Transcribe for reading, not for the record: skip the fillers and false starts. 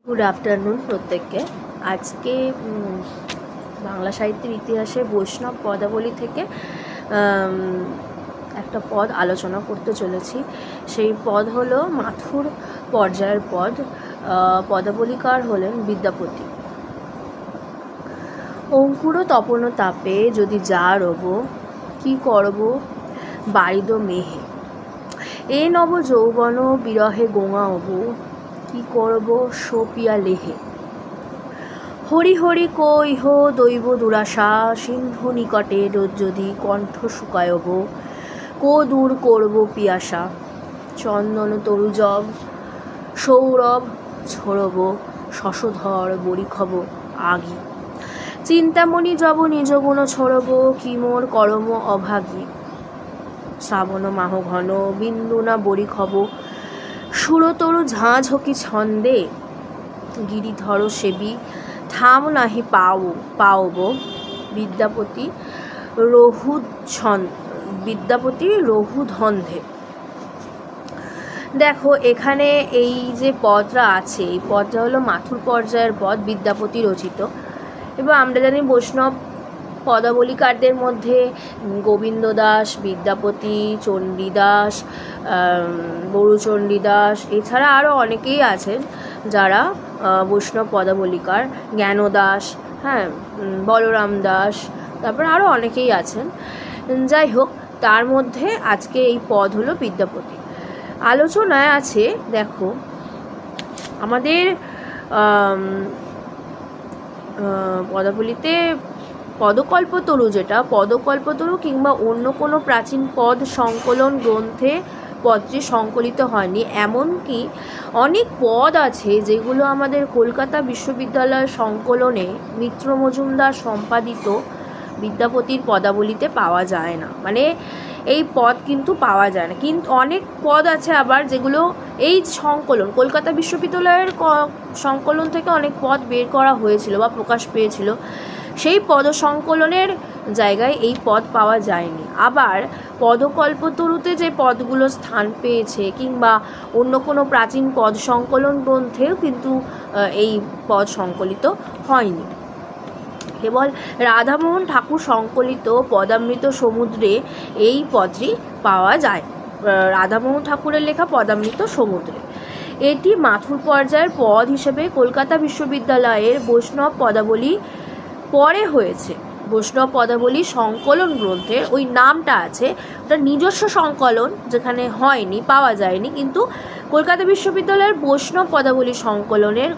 Good afternoon প্রত্যেককে। আজকে বাংলা সাহিত্যের ইতিহাসে বৈষ্ণব পদাবলী থেকে একটা পদ আলোচনা করতে চলেছি। সেই পদ হলো মাথুর পর্যায়ের পদ। পদাবলীকার হলেন বিদ্যাপতি। অঙ্কুর তপন তাপে যদি যা রব, কি করব বারিদ মেহে, এ নব যৌবন বিরহে গোঙাব, কি করব সোপিয়া লেহে। হরি হরি কৈহ দৈব দুরাশা, সিন্ধু নিকটে যদি কণ্ঠ শুকায়ব, কো দূর করব পিয়াসা। চন্দন তরুজব সৌরভ ছড়ব, শশধর বরিখব আগি। চিন্তামণি যব নিজ গুণ ছড়ব, কি মোর করম অভাগী। শ্রাবণ মাহ ঘন বিন্দু না বরিখব, সুরতরু ঝাঁঝ হকি ছন্দে। গিরিধর সেবী থাম নাহি পাওব, বিদ্যাপতি রহুধন্ধে। দেখো এখানে এই যে পদটা আছে, এই পদটা হলো মাথুর পর্যায়ের পদ, বিদ্যাপতি রচিত। এবং আমরা জানি বৈষ্ণব পদাবলীকারদের মধ্যে গোবিন্দ দাস, বিদ্যাপতি, চণ্ডীদাস, বড়ুচণ্ডীদাস, এছাড়া আরও অনেকেই আছেন যারা বৈষ্ণব পদাবলীকার। জ্ঞানদাস, হ্যাঁ, বলরাম দাস, তারপর আরও অনেকেই আছেন। যাই হোক, তার মধ্যে আজকে এই পদ হলো বিদ্যাপতি। আলোচনায় আছে, দেখো আমাদের পদাবলীতে পদকল্পতরু, যেটা পদকল্পতরু কিংবা অন্য কোনো প্রাচীন পদ সংকলন গ্রন্থে পদটি সংকলিত হয়নি। এমনকি অনেক পদ আছে যেগুলো আমাদের কলকাতা বিশ্ববিদ্যালয়ের সংকলনে মিত্র মজুমদার সম্পাদিত বিদ্যাপতির পদাবলীতে পাওয়া যায় না। মানে এই পদ কিন্তু পাওয়া যায় না। কিন্তু অনেক পদ আছে আবার যেগুলো এই সংকলন, কলকাতা বিশ্ববিদ্যালয়ের সংকলন থেকে অনেক পদ বের করা হয়েছিল বা প্রকাশ পেয়েছিল, সেই পদ সংকলনের জায়গায় এই পদ পাওয়া যায়নি। আবার পদকল্পতরুতে যে পদগুলো স্থান পেয়েছে কিংবা অন্য কোনো প্রাচীন পদ সংকলন গ্রন্থেও কিন্তু এই পদ সংকলিত হয়নি। কেবল রাধামোহন ঠাকুর সংকলিত পদামৃত সমুদ্রে এই পদটি পাওয়া যায়। রাধামোহন ঠাকুরের লেখা পদামৃত সমুদ্রে। এটি মাথুর পর্যায়ের পদ হিসেবে কলকাতা বিশ্ববিদ্যালয়ের বৈষ্ণব পদাবলী পরে হয়েছে। বৈষ্ণব পদাবলী সংকলন গ্রন্থের ওই নামটা আছে, ওটা নিজস্ব সংকলন যেখানে হয়নি, পাওয়া যায়নি, কিন্তু কলকাতা বিশ্ববিদ্যালয়ের বৈষ্ণব পদাবলী সংকলনের